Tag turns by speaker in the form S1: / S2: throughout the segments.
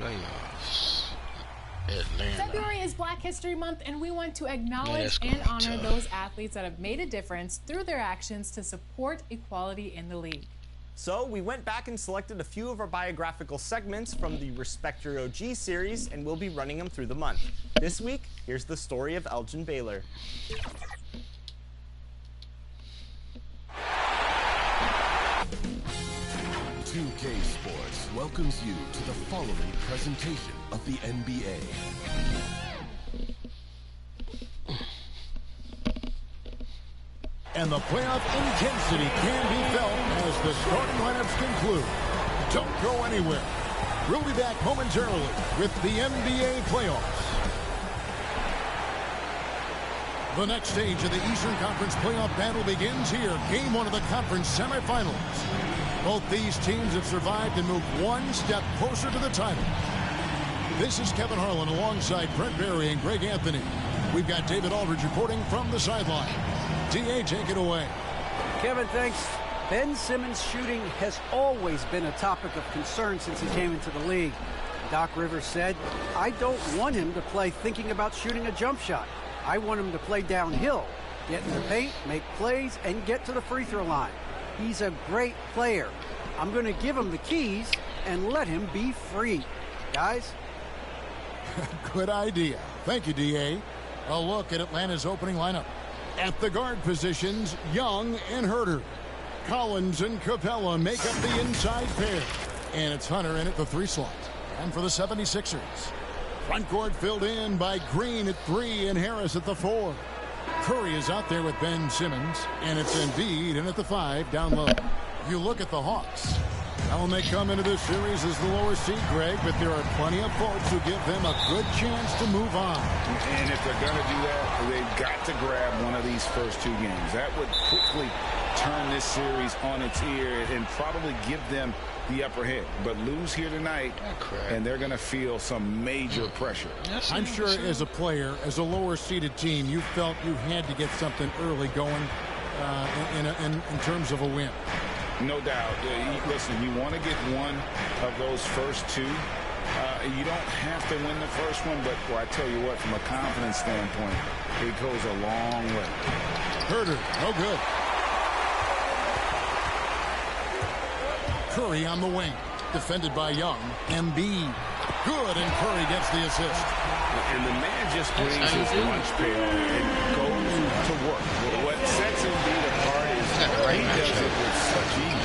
S1: playoffs. Atlanta.
S2: February is Black History Month, and we want to acknowledge and honor those athletes that have made a difference through their actions to support equality in the league.
S3: So we went back and selected a few of our biographical segments from the Respect Your OG series, and we'll be running them through the month. This week, here's the story of Elgin Baylor.
S4: 2K Sports welcomes you to the following presentation of the NBA.
S5: And the playoff intensity can be felt as the starting lineups conclude. Don't go anywhere. We'll be back momentarily with the NBA playoffs. The next stage of the Eastern Conference playoff battle begins here. Game one of the conference semifinals. Both these teams have survived and moved one step closer to the title. This is Kevin Harlan alongside Brent Barry and Greg Anthony. We've got David Aldridge reporting from the sideline. D.A., take it away.
S6: Kevin, thanks. Ben Simmons' shooting has always been a topic of concern since he came into the league. Doc Rivers said, I don't want him to play thinking about shooting a jump shot. I want him to play downhill, get in the paint, make plays, and get to the free throw line. He's a great player. I'm going to give him the keys and let him be free. Guys?
S5: Good idea. Thank you, D.A. A look at Atlanta's opening lineup. At the guard positions, Young and Herter. Collins and Capella make up the inside pair. And it's Hunter in at the 3 slot. And for the 76ers, front court filled in by Green at 3 and Harris at the 4. Curry is out there with Ben Simmons, and it's Embiid in at the 5 down low. You look at the Hawks. Now, they come into this series as the lower seed, Greg, but there are plenty of folks who give them a good chance to move on.
S7: And if they're going to do that, they've got to grab one of these first 2 games. That would quickly turn this series on its ear and probably give them the upper hand. But lose here tonight, and they're going to feel some major pressure.
S5: I'm sure as a player, as a lower-seeded team, you felt you had to get something early going in terms of a win.
S7: No doubt. Listen, you want to get one of those first 2. You don't have to win the first one, but I tell you what, from a confidence standpoint, it goes a long way.
S5: Herter, no good. Curry on the wing, defended by Young. Embiid, good, and Curry gets the assist.
S7: And the man just brings his lunch pail and goes to work. What sets Embiid apart is he does it with such ease.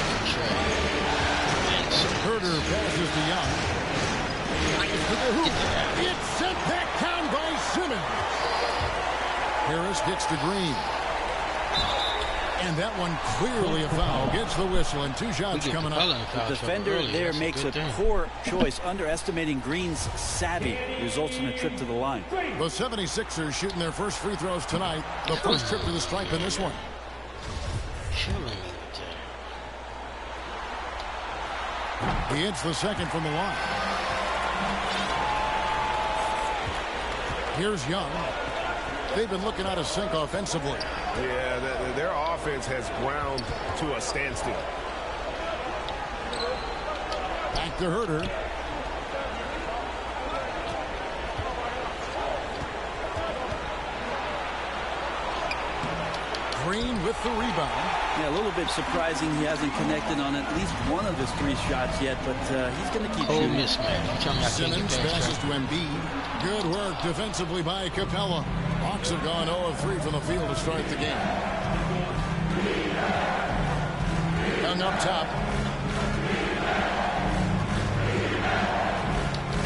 S5: Herter passes to Young. To the hoop. It's sent back down by Simmons. Harris gets to Green. And that one clearly a foul. Gets the whistle, and 2 shots coming up.
S6: The defender there makes a poor choice, underestimating Green's savvy. Results in a trip to the line.
S5: The 76ers shooting their first free throws tonight. The first trip to the stripe in this one. He hits the second from the line. Here's Young. They've been looking out of sync offensively.
S8: Yeah, their offense has ground to a standstill.
S5: Back to Herter. Green with the rebound.
S6: Yeah, a little bit surprising he hasn't connected on at least one of his 3 shots yet, but he's going to keep shooting.
S5: Simmons passes to Embiid. Good work defensively by Capella. Hawks have gone 0 of 3 from the field to start the game. Young up top.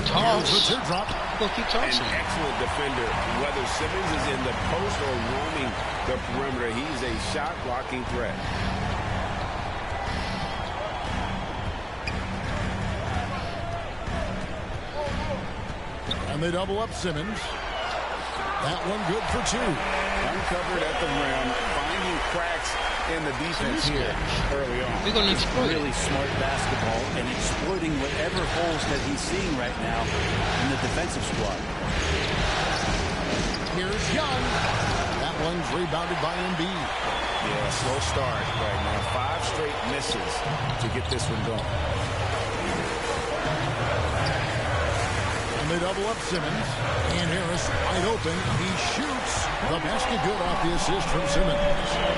S1: Toss.
S5: The teardrop.
S1: An
S8: excellent defender. Whether Simmons is in the post or roaming the perimeter, he's a shot blocking threat.
S5: And they double up Simmons. That one good for 2.
S7: Uncovered at the rim, finding cracks in the defense here early on.
S6: We're going to exploit really smart basketball and exploiting whatever holes that he's seeing right now in the defensive squad.
S5: Here's Young. That one's rebounded by Embiid.
S7: Yeah, slow start right now. 5 straight misses to get this one going.
S5: they double up Simmons. And Harris wide open. He shoots the basket, good off the assist from Simmons.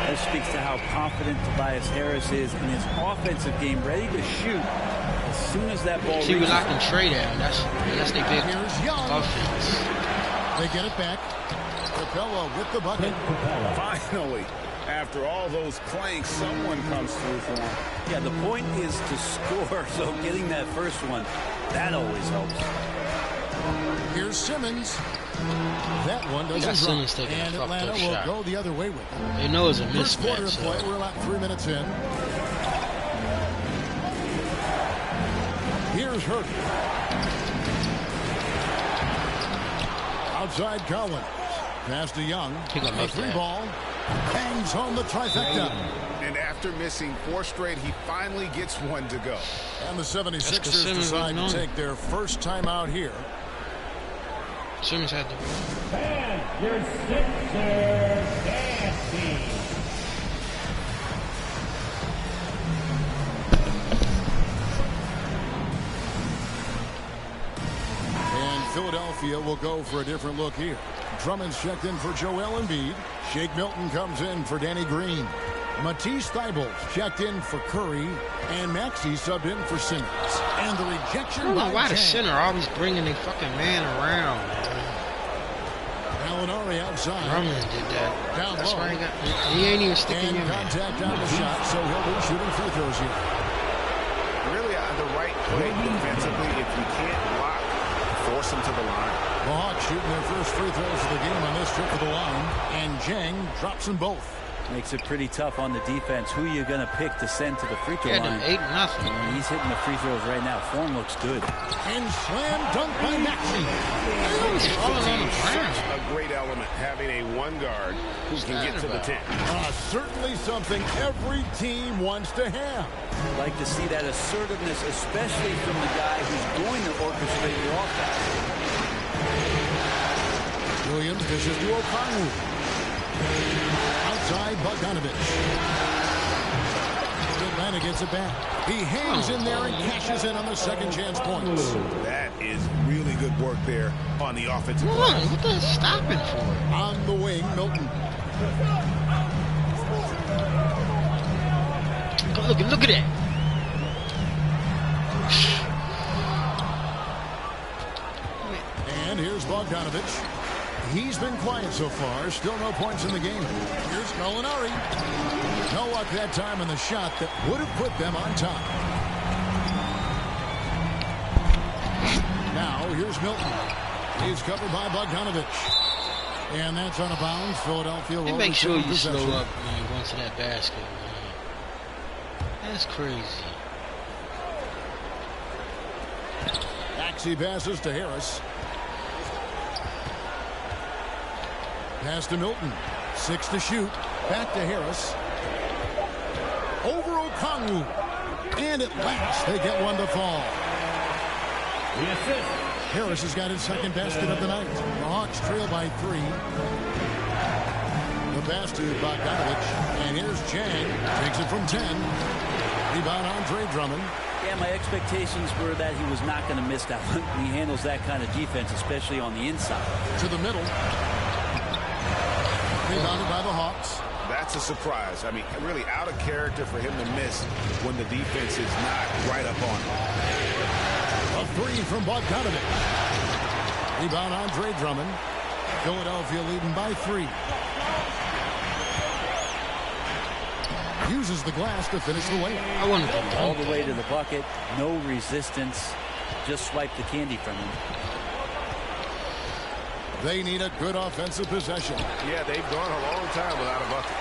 S9: That speaks to how confident Tobias Harris is in his offensive game, ready to shoot as soon as that ball
S1: See, we're not going to trade at him. That's their big
S5: Here's Young.
S1: offense.
S5: They get it back. Capella with the bucket.
S7: Finally, after all those clanks, someone comes through for him.
S9: Yeah, the point is to score, so getting that first one, that always helps.
S5: Here's Simmons. That one
S1: got
S5: doesn't
S1: Simmons
S5: drop.
S1: taking a
S5: And
S1: fucked
S5: Atlanta
S1: up
S5: will
S1: shot.
S5: go the other way with it.
S1: They know it's a
S5: First quarter
S1: mismatch.
S5: of play,
S1: So.
S5: we're about 3 minutes in. Here's Hurt. Outside Collins. Pass to Young.
S1: He gonna
S5: A
S1: make
S5: three
S1: that.
S5: ball. Bangs home the trifecta.
S7: And after missing 4 straight, he finally gets one to go.
S5: And the 76ers
S1: Simmons
S5: decide
S1: wasn't
S5: to
S1: on
S5: take their first time out here.
S1: Simmons had the
S10: Your Sixers dancing.
S5: And Philadelphia will go for a different look here. Drummond's checked in for Joel Embiid. Shake Milton comes in for Danny Green. Matisse Thybulle checked in for Curry. And Maxey subbed in for Simmons. And the rejection
S1: I don't know
S5: by
S1: why the
S5: Chang.
S1: center always bringing their fucking man around.
S5: Gallinari outside.
S1: Drummond did that.
S5: Down
S1: That's
S5: low.
S1: why he ain't even sticking
S5: And
S1: in there.
S5: contact on the shot, so he'll be shooting free throws here.
S7: Really, the right play defensively. If you can't block, force him to the line.
S5: The Hawks shooting their first free throws of the game on this trip to the line. And Jang drops them both.
S9: Makes it pretty tough on the defense. Who you going to pick to send to the free throw
S1: Yeah,
S9: line?
S1: them 8-0.
S9: He's hitting the free throws right now. Form looks good.
S5: And slam dunk by Maxey.
S1: Falling on the ground.
S8: A great element, having a one guard who can get to the 10.
S5: Certainly something every team wants to have.
S9: Like to see that assertiveness, especially from the guy who's going to orchestrate your offense.
S5: Williams dishes to Okongwu. Outside Bogdanovich. Atlanta gets it back. He hangs in there and cashes in on the second chance points.
S7: That is really good work there on the offensive
S1: Come
S7: glass.
S1: on, what the stopping for?
S5: On the wing, Milton.
S1: Look at that.
S5: And here's Bogdanovich. He's been quiet so far. Still no points in the game. Here's Gallinari. No luck that time in the shot that would have put them on top. Now, here's Milton. He's covered by Bogdanovich. And that's on a bounce. Philadelphia will
S1: And make sure
S5: retain
S1: you
S5: possession.
S1: slow up, man, going to that basket, man. That's crazy.
S5: Maxey passes to Harris. Pass to Milton. 6 to shoot. Back to Harris. Over Okongwu. And at last, they get one to fall.
S10: The assist.
S5: Harris has got his second basket of the night. The Hawks trail by 3. The pass to Bogdanovich. And here's Chang. Takes it from 10. Rebound Andre Drummond.
S9: Yeah, my expectations were that he was not going to miss that one. He handles that kind of defense, especially on the inside.
S5: To the middle. Rebounded by the Hawks.
S7: That's a surprise. I mean, really out of character for him to miss when the defense is not right up on him.
S5: A 3 from Bogdanovich. Rebound Andre Drummond. Philadelphia leading by 3. Uses the glass to finish the layup.
S1: I wanted to
S9: All the way to the bucket. No resistance. Just swipe the candy from him.
S5: They need a good offensive possession.
S8: Yeah, they've gone a long time without a bucket.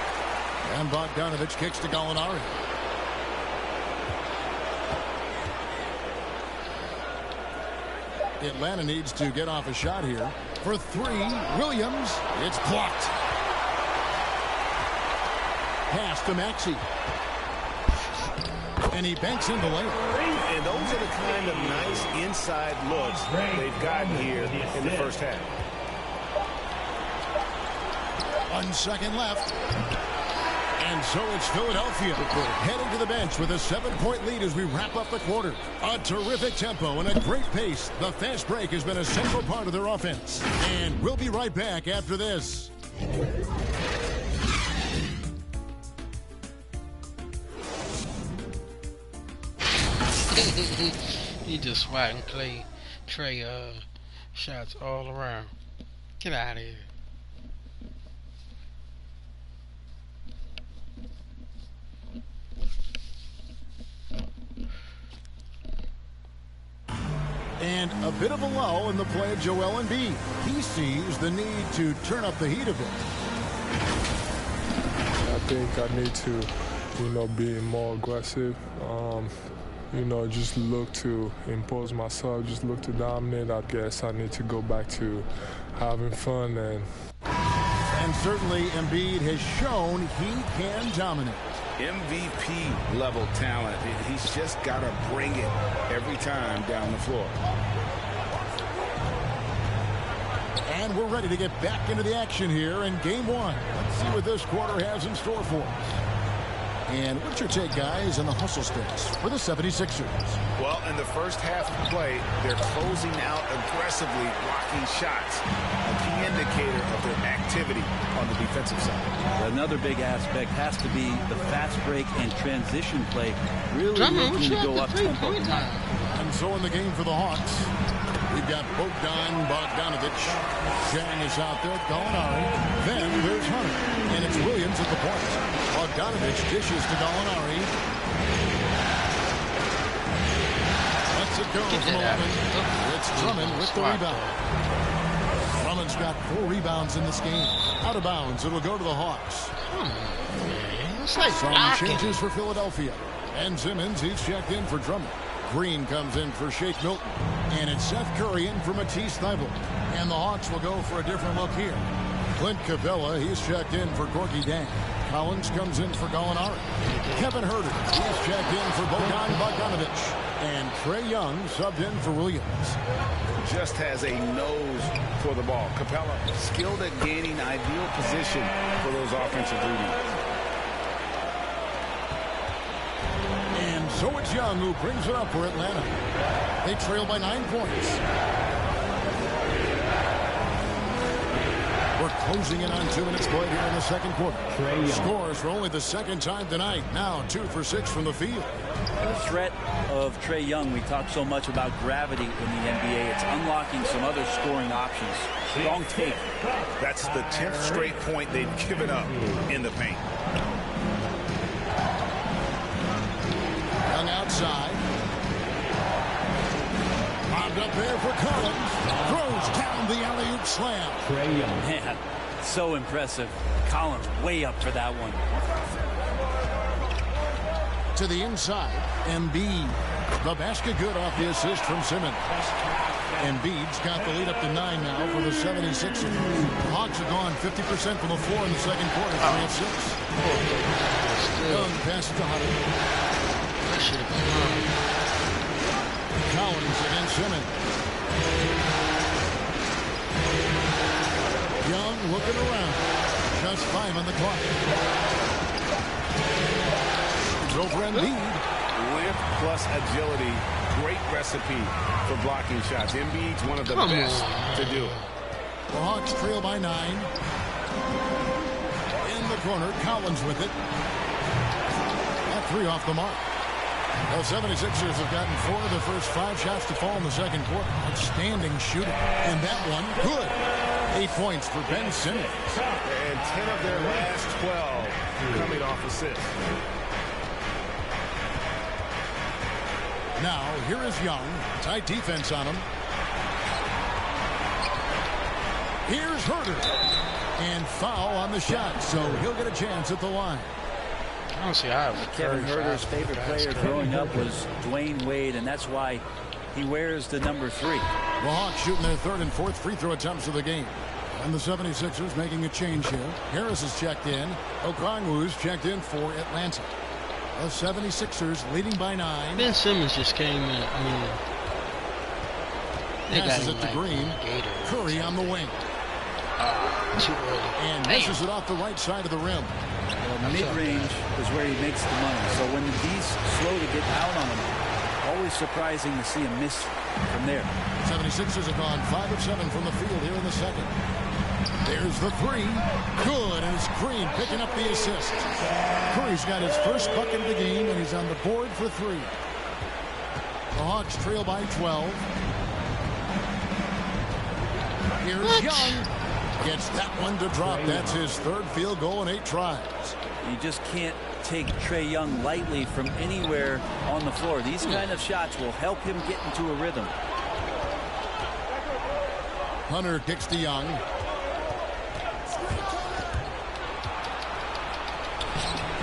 S5: And Bogdanovich kicks to Gallinari. Atlanta needs to get off a shot here. For 3, Williams. It's blocked. Pass to Maxey. And he banks in the layup.
S8: And those are the kind of nice inside looks they've gotten here in the first half.
S5: 1 second left. And so it's Philadelphia heading to the bench with a 7-point lead as we wrap up the quarter. A terrific tempo and a great pace. The fast break has been a central part of their offense. And we'll be right back after this.
S1: He just swatting Trey shots all around. Get out of here.
S5: And a bit of a lull in the play of Joel Embiid. He sees the need to turn up the heat a bit.
S11: I think I need to, be more aggressive. Just look to impose myself, just look to dominate. I guess I need to go back to having fun.
S5: And certainly Embiid has shown he can dominate.
S7: MVP level talent. He's just got to bring it every time down the floor.
S5: And we're ready to get back into the action here in game one. Let's see what this quarter has in store for us. And what's your take, guys, on the hustle stats for the 76ers?
S7: Well, in the first half of play, they're closing out aggressively, blocking shots, a key indicator of their activity on the defensive side.
S9: Another big aspect has to be the fast break and transition play, really looking to go up tempo.
S5: And so in the game for the Hawks, we've got Bogdanovic. Chang is out there, Gallinari. Then there's Hunter. And it's Williams at the point. Bogdanovic dishes to Gallinari. Lets it go from 11. It's Drummond with the rebound. Drummond's got 4 rebounds in this game. Out of bounds, it'll go to the Hawks. Some changes for Philadelphia. Ben Simmons, he's checked in for Drummond. Green comes in for Shake Milton. And it's Seth Curry in for Matisse Thybulle. And the Hawks will go for a different look here. Clint Capella, he's checked in for Corky Dang. Collins comes in for Gallinari. Kevin Huerter, he's checked in for Bogdanovic. And Trae Young subbed in for Williams.
S7: Just has a nose for the ball. Capella skilled at gaining ideal position for those offensive rebounds.
S5: And so it's Young who brings it up for Atlanta. They trail by 9 points. We're closing in on 2 minutes played here in the second quarter. Scores for only the second time tonight. Now 2 for 6 from the field.
S9: The threat of Trae Young, we talk so much about gravity in the NBA. It's unlocking some other scoring options. Long take.
S7: That's the 10th straight point they've given up in the paint.
S5: Young outside. Bobbed up there for Collins. Throws down the alley-oop slam.
S10: Trae Young.
S9: Man, so impressive. Collins way up for that one.
S5: To the inside, Embiid. The basket good off the assist from Simmons. Embiid's got the lead up to 9 now for the 76ers. The Hawks have gone 50% from the floor in the second quarter, 3 of 6. Young passes to Hunter. Collins against Simmons. Young looking around. Just 5 on the clock. It's over Embiid.
S7: Lift plus agility. Great recipe for blocking shots. Embiid's one of the best to do it.
S5: The Hawks trail by 9. In the corner, Collins with it. That 3 off the mark. The 76ers have gotten 4 of their first 5 shots to fall in the second quarter. Outstanding shooting. And that one, good. 8 points for Ben Simmons.
S7: And 10 of their last 12 coming off assists.
S5: Now, here is Young. Tight defense on him. Here's Huerter. And foul on the shot, so he'll get a chance at the line.
S1: I don't see how.
S9: Kevin Huerter's favorite player growing up was Dwayne Wade, and that's why he wears the number 3.
S5: The Hawks shooting their 3rd and 4th free throw attempts of the game. And the 76ers making a change here. Harris is checked in. Okongwu's checked in for Atlanta. The 76ers leading by 9.
S1: Ben Simmons just came in. I mean,
S5: passes it to Green. Curry on the wing.
S1: Too early.
S5: And misses it off the right side of the rim.
S9: Mid-range is where he makes the money. So when the D's slow to get out on him, always surprising to see him miss from there.
S5: 76ers have gone 5 of 7 from the field here in the second. There's the three. Good, and it's Green picking up the assist. Curry's got his first bucket of the game, and he's on the board for 3. The Hawks trail by 12. Here's Young. Gets that one to drop. That's his third field goal in 8 tries.
S9: You just can't take Trae Young lightly from anywhere on the floor. These kind of shots will help him get into a rhythm.
S5: Hunter kicks to Young.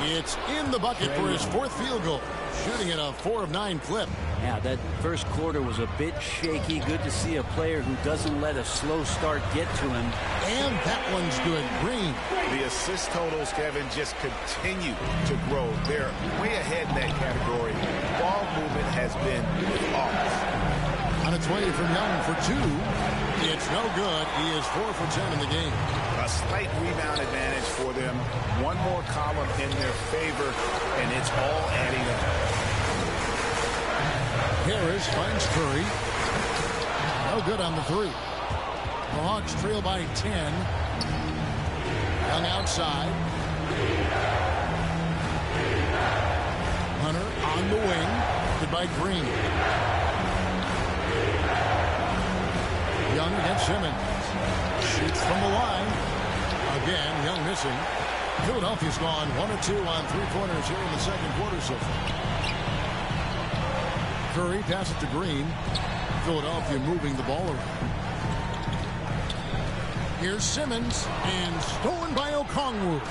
S5: It's in the bucket for his 4th field goal. Shooting at a 4 of 9 clip.
S9: Yeah, that first quarter was a bit shaky. Good to see a player who doesn't let a slow start get to him.
S5: And that one's good. Green.
S7: The assist totals, Kevin, just continue to grow. They're way ahead in that category. Ball movement has been flawless.
S5: On its way from Young for 2. It's no good. He is 4 for 10 in the game.
S7: A slight rebound advantage for them. One more column in their favor, and it's all adding up.
S5: Harris finds Curry. No good on the 3. The Hawks trail by 10. Young outside. Hunter on the wing. Good by Green. Young against Simmons. Shoots from the line. Again, Young missing. Philadelphia's gone 1 of 2 on 3-pointers here in the second quarter so far. Curry passes to Green. Philadelphia moving the ball around. Here's Simmons, and stolen by Okongwu.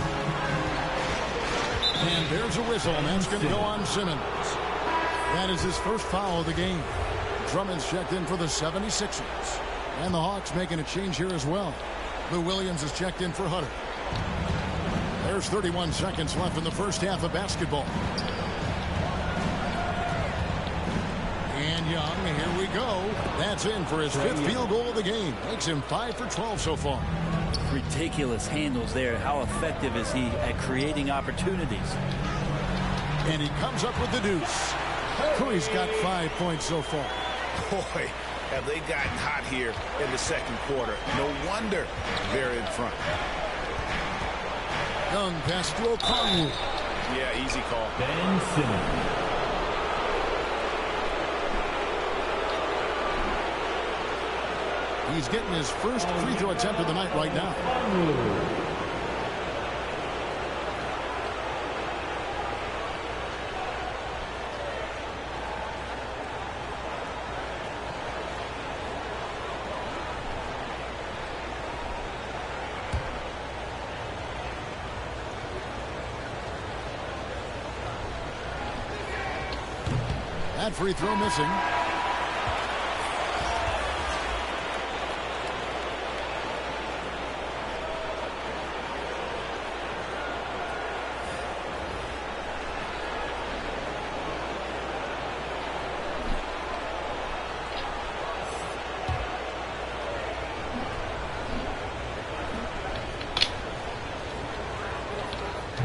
S5: And there's a whistle, and that's going to go on Simmons. That is his first foul of the game. Drummond's checked in for the 76ers. And the Hawks making a change here as well. Lou Williams is checked in for Hunter. There's 31 seconds left in the first half of basketball. And Young, here we go. That's in for his 5th field goal of the game. Makes him 5 for 12 so far.
S9: Ridiculous handles there. How effective is he at creating opportunities?
S5: And he comes up with the deuce. Curry's got 5 points so far.
S7: Boy, have they gotten hot here in the second quarter. No wonder they're in front.
S5: Young pass to Okongwu.
S7: Yeah, easy call.
S10: Ben Simmons.
S5: He's getting his first free throw attempt of the night right now. That free throw missing.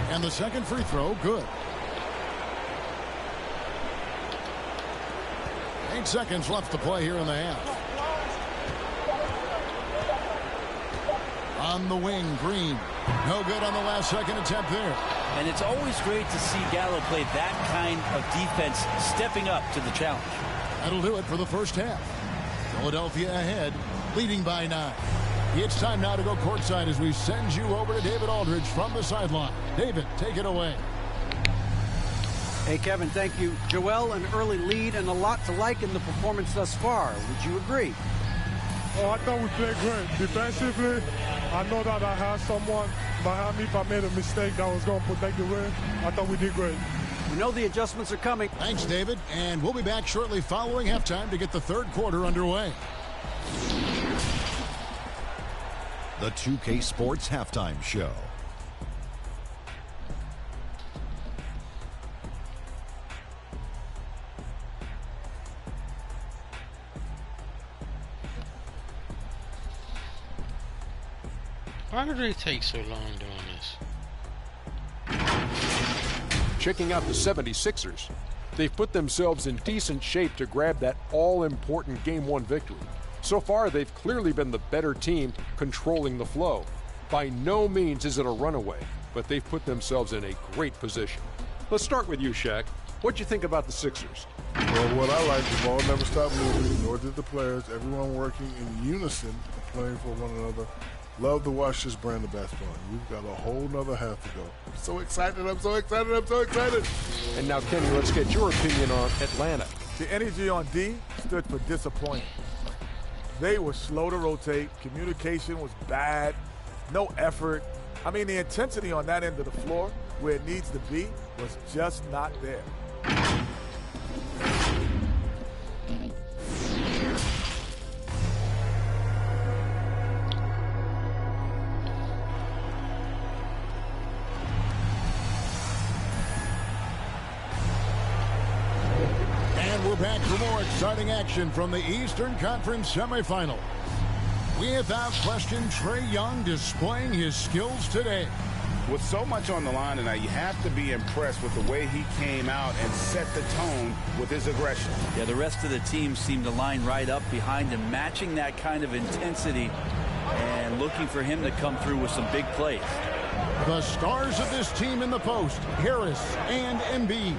S5: And the second free throw, good. 8 seconds left to play here in the half. On the wing, Green. No good on the last second attempt there.
S9: And it's always great to see Gallo play that kind of defense, stepping up to the challenge.
S5: That'll do it for the first half. Philadelphia ahead, leading by 9. It's time now to go courtside as we send you over to David Aldridge from the sideline. David, take it away.
S6: Hey, Kevin, thank you. Joel, an early lead and a lot to like in the performance thus far. Would you agree?
S11: Oh, I thought we played great. Defensively, I know that I had someone behind me. If I made a mistake that was going to protect the rim, I thought we did great.
S6: We know the adjustments are coming.
S5: Thanks, David. And we'll be back shortly following halftime to get the third quarter underway.
S12: The 2K Sports Halftime Show.
S1: Why do they take so long doing this?
S13: Checking out the 76ers. They've put themselves in decent shape to grab that all-important Game 1 victory. So far, they've clearly been the better team controlling the flow. By no means is it a runaway, but they've put themselves in a great position. Let's start with you, Shaq. What'd you think about the Sixers?
S14: Well, what I like, the ball never stopped moving, nor did the players. Everyone working in unison, playing for one another. Love to watch this brand of basketball. We've got a whole nother half to go. I'm so excited, I'm so excited, I'm so excited.
S13: And now, Kenny, let's get your opinion on Atlanta.
S15: The energy on D stood for disappointing. They were slow to rotate. Communication was bad. No effort. I mean, the intensity on that end of the floor, where it needs to be, was just not there.
S5: We're back for more exciting action from the Eastern Conference semifinals. Without question, Trae Young displaying his skills today.
S7: With so much on the line tonight, you have to be impressed with the way he came out and set the tone with his aggression.
S9: Yeah, the rest of the team seemed to line right up behind him, matching that kind of intensity and looking for him to come through with some big plays.
S5: The stars of this team in the post, Harris and Embiid.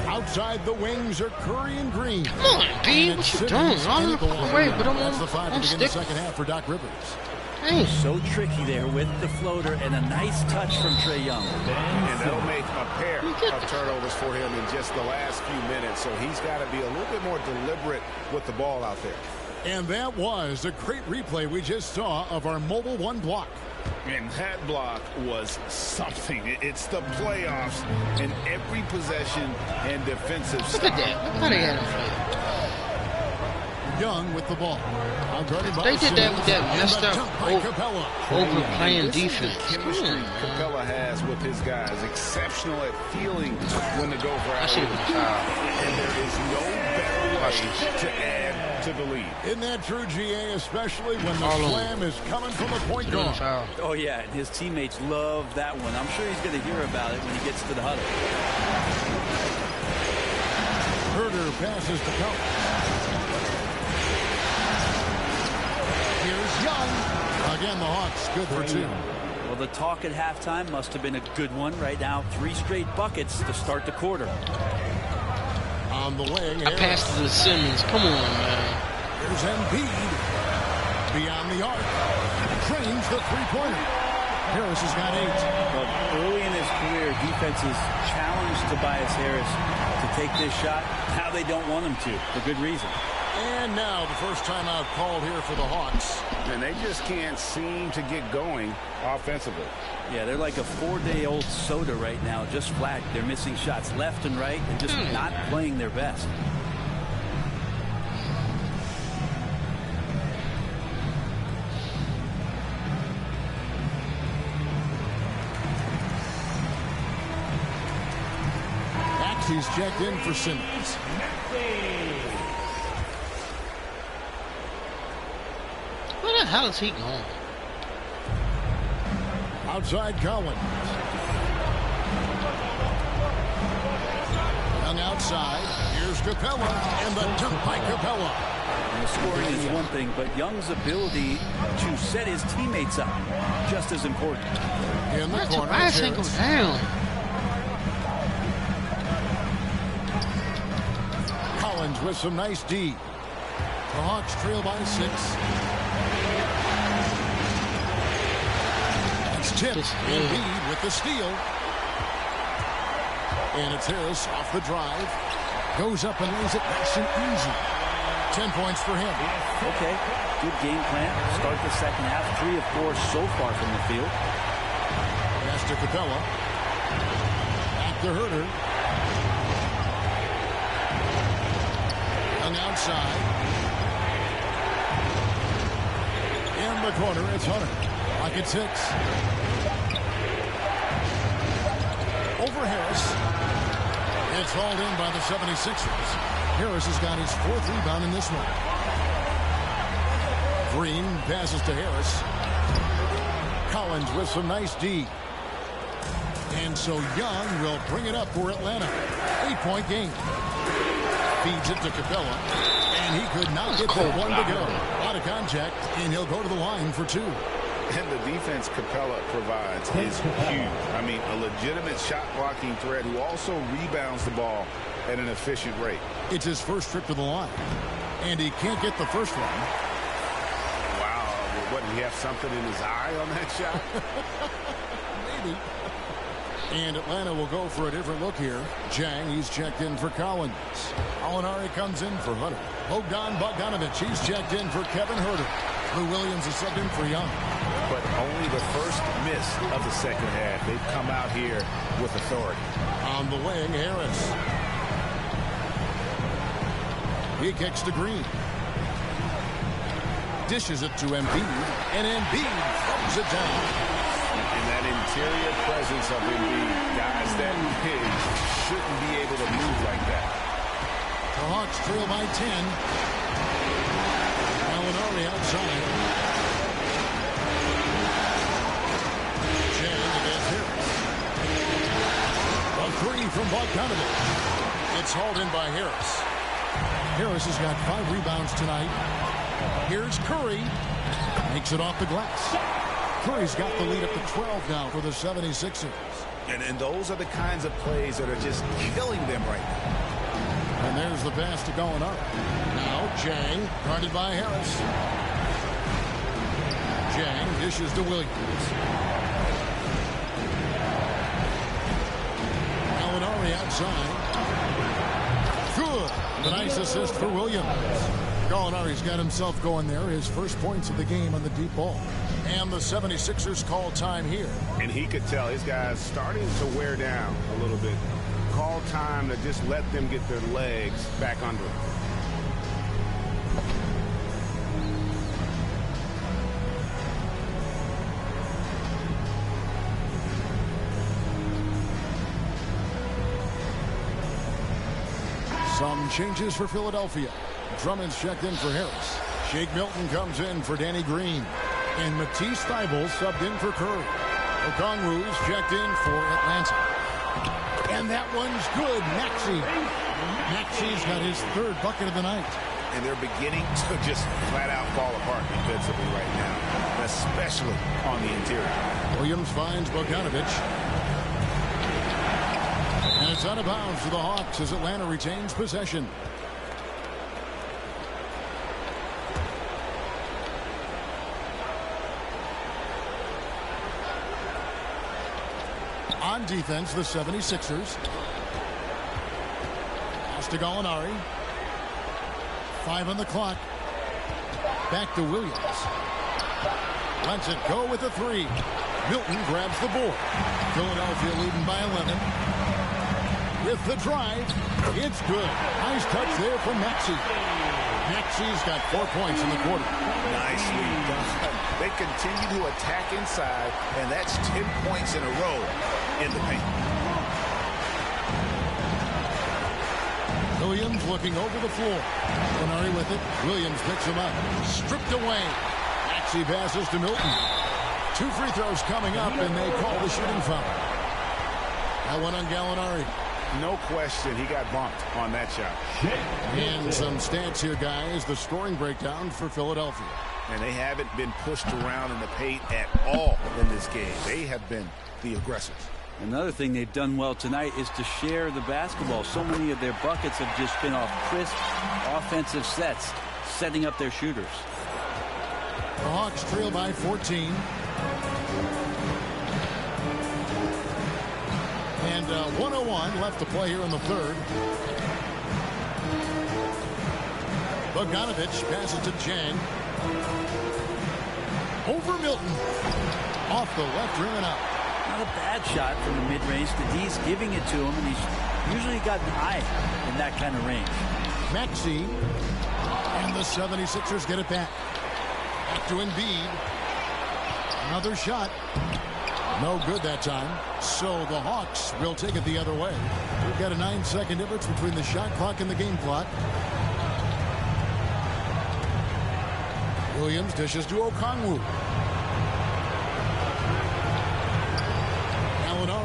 S5: Outside the wings are Curry and Green.
S1: Come on, Embiid, what you doing? All the fucking way, but
S5: that's the five to begin the second half for Doc Rivers.
S9: Dang. So tricky there with the floater and a nice touch from Trae Young.
S7: And that'll make a pair of turnovers for him in just the last few minutes, so he's got to be a little bit more deliberate with the ball out there.
S5: And that was a great replay we just saw of our Mobile One block.
S7: And that block was something. It's the playoffs in every possession and defensive stop.
S1: Look at that. Look how they had him played.
S5: Young with the ball.
S1: They did that with that messed up overplaying defense.
S7: The chemistry Capella has with his guys, exceptional at feeling when to go for alley. And there is no better way to add to the lead.
S5: Isn't that true, GA, especially when the slam is coming from the point guard?
S9: Oh, yeah, and his teammates love that one. I'm sure he's going to hear about it when he gets to the huddle.
S5: Herder passes to Coach. Here's Young. Again, the Hawks good for two.
S9: Well, the talk at halftime must have been a good one. Right now, 3 straight buckets to start the quarter.
S5: On the wing,
S1: I passed to the Simmons. Come on, man.
S5: Here's Embiid. Beyond the arc. Trains the three-pointer. Harris has got 8.
S9: Well, early in his career, defenses challenged Tobias Harris to take this shot. Now they don't want him to, for good reason.
S5: And now the first timeout called here for the Hawks.
S7: And they just can't seem to get going offensively.
S9: Yeah, they're like a 4-day-old soda right now, just flat. They're missing shots left and right and just not playing their best.
S5: He's checked in for Simmons.
S1: Where the hell is he going?
S5: Outside Collins. Young outside. Here's Capella and the dunk by Capella.
S9: And the scoring is one thing, but Young's ability to set his teammates up just as important.
S5: In the corner,
S1: go down.
S5: Collins with some nice D. The Hawks trail by 6. It's tipped. Embiid with the steal. And it's Harris off the drive. Goes up and lays it nice and easy. 10 points for him.
S9: Okay, good game plan. Start the second half. 3 of 4 so far from the field.
S5: Pass to Capella. Back to Herder. Young outside. In the corner, it's Hunter. Like at 6. Over Harris. It's hauled in by the 76ers. Harris has got his 4th rebound in this one. Green passes to Harris. Collins with some nice D. And so Young will bring it up for Atlanta. 8-point game. Feeds it to Capella. And he could not get the one to go. Out of contact, and he'll go to the line for 2.
S7: And the defense Capella provides is huge. I mean, a legitimate shot-blocking threat who also rebounds the ball at an efficient rate.
S5: It's his first trip to the line. And he can't get the first one.
S8: Wow. What, did he have something in his eye on that shot?
S5: Maybe. And Atlanta will go for a different look here. Jang, he's checked in for Collins. Alinari comes in for Hutter. Bogdan Bogdanovic, he's checked in for Kevin Huerter. Lou Williams is subbed in for Young.
S8: But only the first miss of the second half. They've come out here with authority.
S5: On the wing, Harris. He kicks to Green. Dishes it to Embiid. And Embiid throws it down.
S8: And that interior presence of Embiid, guys that big shouldn't be able to move like that.
S5: The Hawks trail by 10. Alinari outside. Jang against Harris. A 3 from Bogdanovic. It's hauled in by Harris. Harris has got 5 rebounds tonight. Here's Curry. Makes it off the glass. Curry's got the lead up to 12 now for the 76ers.
S8: And those are the kinds of plays that are just killing them right now.
S5: And there's the pass to Gallinari. Now Jang, guarded by Harris. Jang dishes to Williams. Gallinari outside. Good. The nice assist for Williams. Gallinari's got himself going there. His first points of the game on the deep ball. And the 76ers call time here.
S8: And he could tell his guys starting to wear down a little bit. Call time to just let them get their legs back under them.
S5: Some changes for Philadelphia. Drummond's checked in for Harris. Shake Milton comes in for Danny Green. And Matisse Thybulle subbed in for Curry. Okongwu's checked in for Atlanta. And that one's good. Maxi's got his 3rd bucket of the night.
S8: And they're beginning to just flat out fall apart defensively right now, especially on the interior.
S5: Williams finds Bogdanovic. And it's out of bounds for the Hawks as Atlanta retains possession. On defense, the 76ers. Pass to Gallinari. 5 on the clock. Back to Williams. Lets it go with a 3. Milton grabs the board. Philadelphia leading by 11. With the drive, it's good. Nice touch there from Maxey. Maxi's got 4 points in the quarter.
S8: Nicely done. They continue to attack inside, and that's 10 points in a row in the paint.
S5: Williams looking over the floor. Gallinari with it. Williams picks him up. Stripped away. Maxey passes to Milton. 2 free throws coming up, and they call the shooting foul. That one on Gallinari.
S8: No question, he got bumped on that shot.
S5: And some stats here, guys. The scoring breakdown for Philadelphia.
S8: And they haven't been pushed around in the paint at all in this game. They have been the aggressors.
S9: Another thing they've done well tonight is to share the basketball. So many of their buckets have just been off crisp offensive sets, setting up their shooters.
S5: The Hawks trail by 14. And 1:01 left to play here in the 3rd. Bogdanovic passes to Jang. Over Milton. Off the left rim and out.
S9: Not a bad shot from the mid-range. The D's giving it to him, and he's usually got an eye in that kind of range.
S5: Maxey. And the 76ers get it back. Back to Embiid. Another shot. No good that time. So the Hawks will take it the other way. We've got a 9-second difference between the shot clock and the game clock. Williams dishes to Okongwu.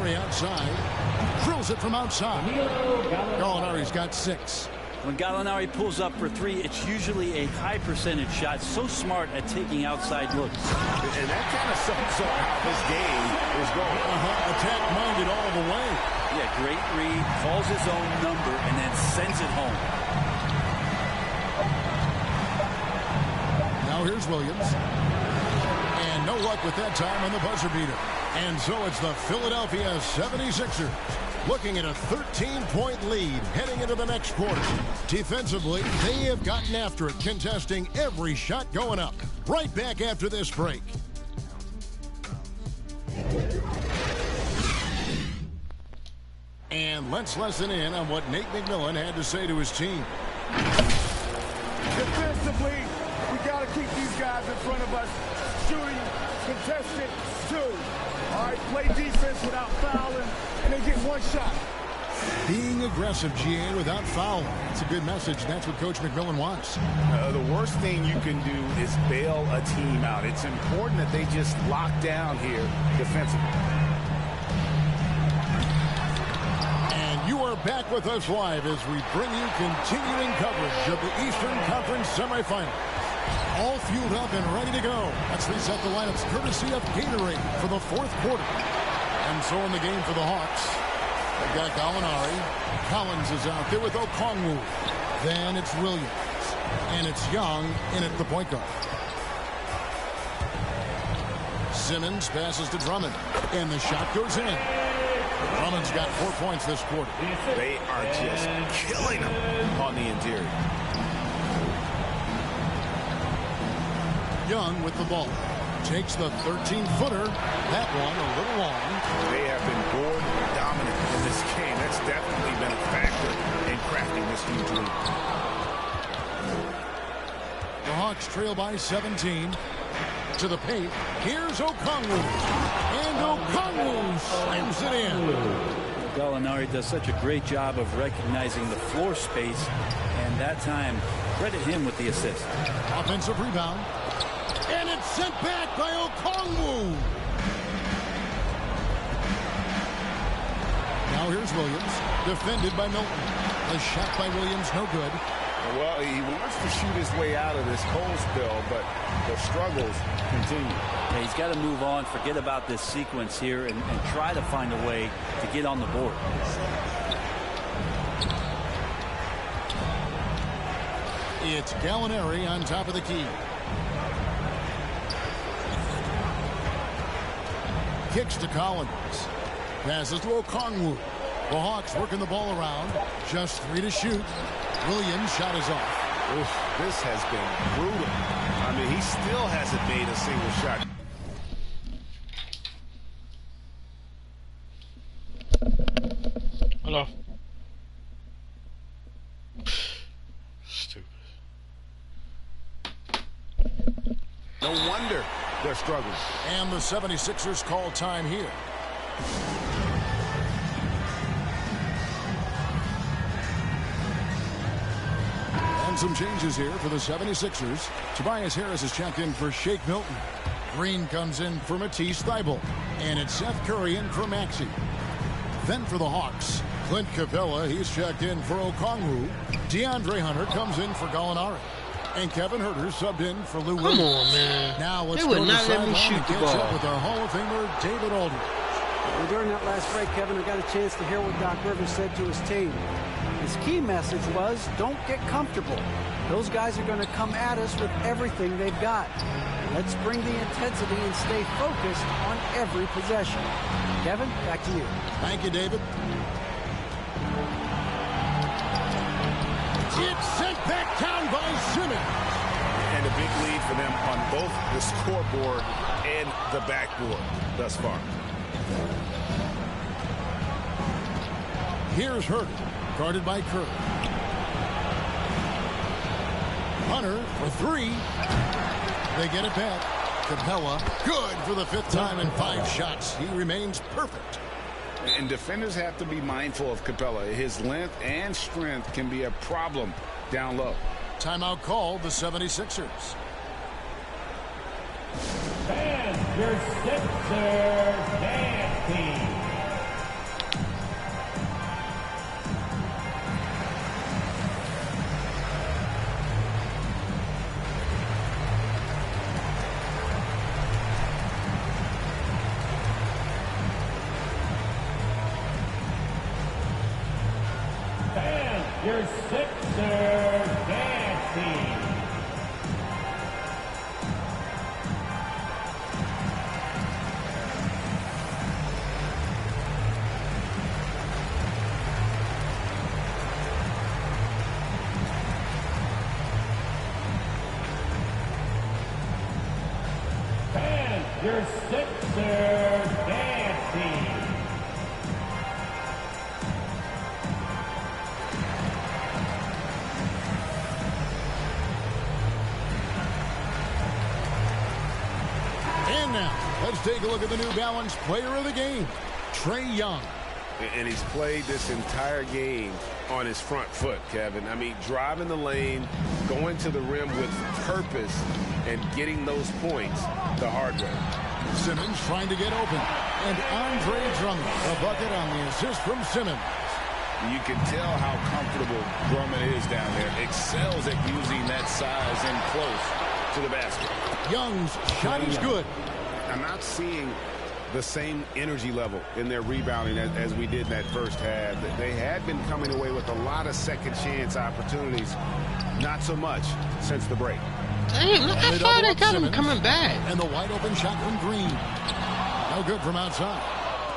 S5: Gallinari outside. Drills it from outside. Gallinari's got 6.
S9: When Gallinari pulls up for 3, it's usually a high percentage shot. So smart at taking outside looks.
S8: And that kind of sums up how this game is going.
S5: Attack-minded all the way.
S9: Yeah, great read. Calls his own number and then sends it home.
S5: Now here's Williams. And no luck with that time on the buzzer beater. And so it's the Philadelphia 76ers looking at a 13-point lead heading into the next quarter. Defensively, they have gotten after it, contesting every shot going up. Right back after this break. And let's listen in on what Nate McMillan had to say to his team.
S15: Defensively, we got to keep these guys in front of us shooting contested 2. All right, play defense without fouling, and they get 1 shot.
S5: Being aggressive, GA, without fouling. That's a good message, and that's what Coach McMillan wants.
S8: The worst thing you can do is bail a team out. It's important that they just lock down here defensively.
S5: And you are back with us live as we bring you continuing coverage of the Eastern Conference semifinals. All fueled up and ready to go. Let's reset the lineups courtesy of Gatorade for the 4th quarter. And so in the game for the Hawks, they've got Gallinari. Collins is out there with Okongwu. Then it's Williams. And it's Young in at the point guard. Simmons passes to Drummond. And the shot goes in. Drummond's got 4 points this quarter.
S8: They are just killing them on the interior.
S5: Young with the ball. Takes the 13-footer. That one a little long.
S8: They have been board dominant in this game. That's definitely been a factor in crafting this huge lead.
S5: The Hawks trail by 17. To the paint. Here's Okongwu. And Okongwu slams it in.
S9: Gallinari does such a great job of recognizing the floor space. And that time, credit him with the assist.
S5: Offensive rebound. And it's sent back by Okongwu. Now here's Williams, defended by Milton. The shot by Williams, no good.
S8: Well, he wants to shoot his way out of this cold spell, but the struggles continue.
S9: Yeah, he's got to move on, forget about this sequence here, and try to find a way to get on the board.
S5: It's Gallinari on top of the key. Kicks to Collins. Passes to Okongwu. The Hawks working the ball around. Just 3 to shoot. Williams' shot is off.
S8: Oof, this has been brutal. I mean, he still hasn't made a single shot.
S1: Hello. Stupid.
S8: No wonder they're struggling.
S5: And the 76ers call time here. And some changes here for the 76ers. Tobias Harris has checked in for Shake Milton. Green comes in for Matisse Thybulle. And it's Seth Curry in for Maxey. Then for the Hawks, Clint Capella, he's checked in for Okongwu. DeAndre Hunter comes in for Gallinari. And Kevin Huerter subbed in for Lou Williams.
S1: Come on, man.
S5: Now let's
S1: they
S5: go
S1: would
S5: to
S1: not let me shoot the ball.
S5: up with our Hall of Famer, David Aldridge.
S6: Well, during that last break, Kevin, I got a chance to hear what Doc Rivers said to his team. His key message was, don't get comfortable. Those guys are going to come at us with everything they've got. Let's bring the intensity and stay focused on every possession. Kevin, back to you.
S5: Thank you, David. It's sent back down by Simmons.
S8: And a big lead for them on both the scoreboard and the backboard thus far.
S5: Here's Huerter, guarded by Kerr. Hunter for 3. They get it back. Capella, good for the 5th time in 5 shots. He remains perfect.
S8: And defenders have to be mindful of Capella. His length and strength can be a problem down low.
S5: Timeout called, the 76ers.
S10: And your Sixers dance team. your Sixers, Nancy. Your Sixers, Nancy.
S5: And now, let's take a look at the New Balance Player of the Game, Trae Young.
S8: And he's played this entire game on his front foot, Kevin. I mean, driving the lane, going to the rim with purpose, and getting those points the hard way.
S5: Simmons trying to get open. And Andre Drummond, a bucket on the assist from Simmons.
S7: You can tell how comfortable Drummond is down there. Excels at using that size in close to the basket.
S5: Young's shot is good.
S8: I'm not seeing the same energy level in their rebounding as we did in that first half. They had been coming away with a lot of second chance opportunities. Not so much since the break.
S1: Damn, look how far they got him coming back.
S5: And the wide open shot from Green. No good from outside.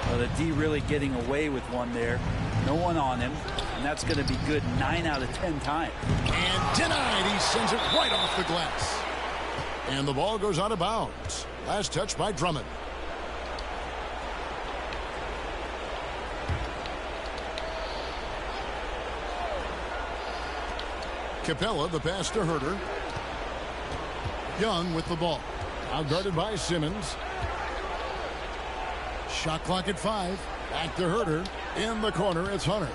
S9: Well, the D really getting away with one there. No one on him. And that's going to be good 9 out of 10 times.
S5: And denied. He sends it right off the glass. And the ball goes out of bounds. Last touch by Drummond. Capella, the pass to Herter. Young with the ball. Out guarded by Simmons. Shot clock at 5. Back to Herter. In the corner, it's Hunter.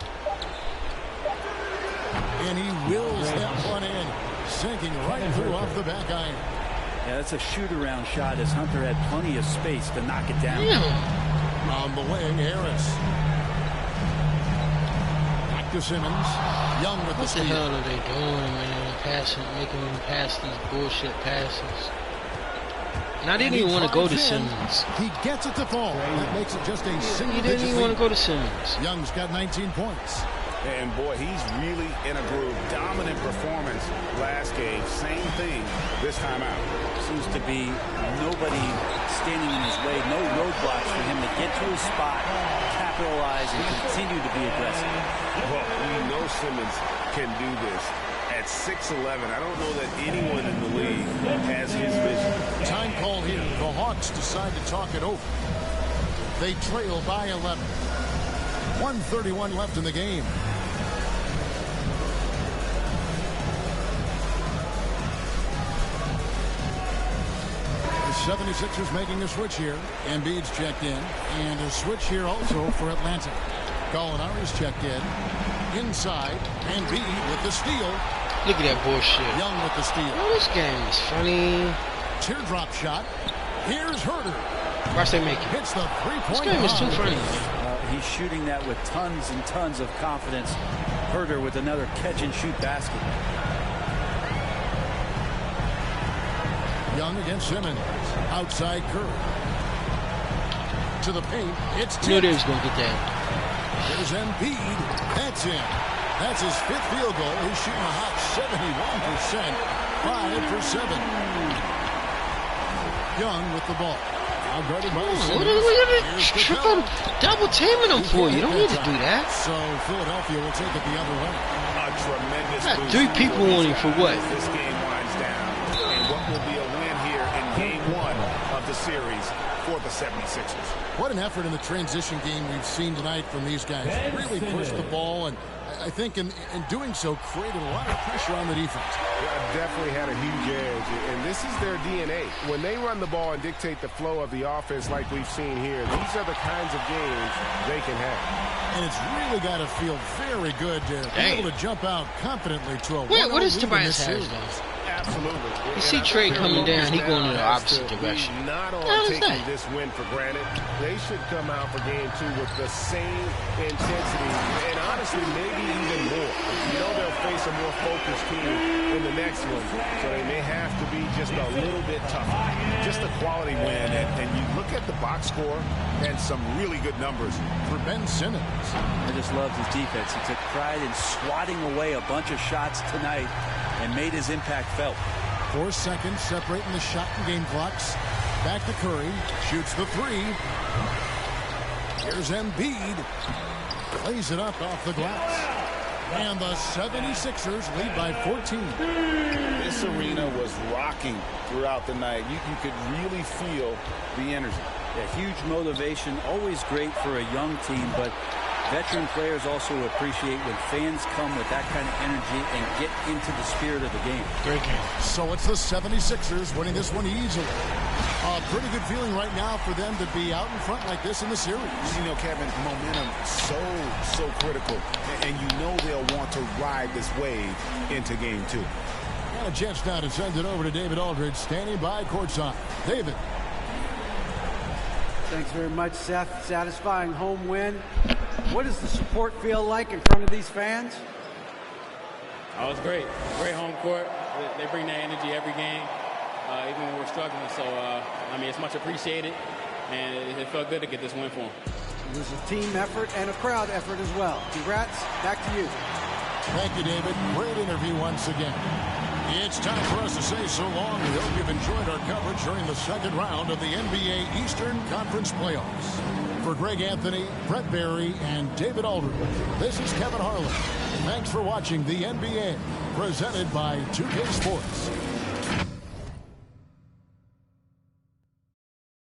S5: And he wills that one in. Sinking right through off the back iron.
S9: Yeah, that's a shoot-around shot as Hunter had plenty of space to knock it down.
S5: On the wing, Harris. Back to Simmons. Young with the steal.
S1: What the hell are they doing, man? Passing, making them pass these bullshit passes. And I didn't even want to go to Simmons.
S5: He gets it to fall. That makes it just a single.
S1: He didn't even want to go to Simmons.
S5: Young's got 19 points.
S8: And boy, he's really in a groove. Dominant performance last game. Same thing this time out.
S9: Seems to be nobody standing in his way. No roadblocks for him to get to his spot, capitalize, and continue to be aggressive.
S8: Well, we know Simmons can do this. At 6'11", I don't know that anyone in the league has his vision.
S5: Time call here. The Hawks decide to talk it over. They trail by 11. 1:31 left in the game. The 76ers making a switch here. Embiid's checked in. And a switch here also for Atlanta. Gallinari's checked in. Inside. Embiid with the steal.
S1: Look at that bullshit.
S5: Young with the steal.
S1: Oh, this game is funny.
S5: Teardrop shot. Here's Herter.
S1: Watch they make it.
S5: Hits the three-point.
S1: This game is too funny.
S9: He's shooting that with tons and tons of confidence. Herter with another catch-and-shoot basket.
S5: Young against Simmons. Outside Curry. To the paint. It's
S1: Tibbs. Knew they was going to get that.
S5: There's Embiid. That's in. That's his 5th field goal. He's shooting a hot 71%. 5 for 7. Young with the ball. Out guarded by Simmons.
S1: What are you double teaming him for? You don't need to do that.
S5: So Philadelphia will take it the other way.
S8: A tremendous boost.
S1: 3 people on him for what?
S8: This game winds down. And what will be a win here in game 1 of the series for the 76ers.
S5: What an effort in the transition game we've seen tonight from these guys. Really pushed the ball, and I think in doing so created a lot of pressure on the defense.
S8: Yeah, definitely had a huge edge, and this is their DNA. When they run the ball and dictate the flow of the offense like we've seen here, these are the kinds of games they can have.
S5: And it's really got to feel very good to be able to jump out confidently to a 1-0
S1: Wait, what is
S5: lead in
S1: Tobias
S5: this
S1: Harris
S5: series.
S1: doing?
S8: Absolutely.
S1: You see Trae coming down, he going in the opposite direction.
S8: Not on taking this win for granted. They should come out for game 2 with the same intensity, and honestly, maybe even more. You know they'll face a more focused team in the next one, so they may have to be just a little bit tougher. Just a quality win, and you look at the box score and some really good numbers
S5: for Ben Simmons.
S9: I just loved his defense. He took pride in swatting away a bunch of shots tonight and made his impact felt.
S5: 4 seconds separating the shot and game clocks. Back to Curry. Shoots the three. Here's Embiid. Plays it up off the glass. And the 76ers lead by 14.
S7: This arena was rocking throughout the night. You could really feel the energy.
S9: Yeah, huge motivation, always great for a young team, but veteran players also appreciate when fans come with that kind of energy and get into the spirit of the game.
S1: Great game.
S5: So it's the 76ers winning this one easily. A pretty good feeling right now for them to be out in front like this in the series.
S7: You know, Kevin, momentum so critical, and you know they'll want to ride this wave into game 2.
S5: And a chance now to send it over to David Aldridge, standing by courtside. David.
S6: Thanks very much, Seth. Satisfying home win. What does the support feel like in front of these fans?
S16: Oh, it's great. Great home court. They bring that energy every game, even when we're struggling. So, I mean, it's much appreciated, and it felt good to get this win for them.
S6: It was a team effort and a crowd effort as well. Congrats. Back to you.
S5: Thank you, David. Great interview once again. It's time for us to say so long. We hope you've enjoyed our coverage during the second round of the NBA Eastern Conference Playoffs. For Greg Anthony, Brett Barry, and David Aldridge, this is Kevin Harlan. Thanks for watching the NBA, presented by 2K Sports.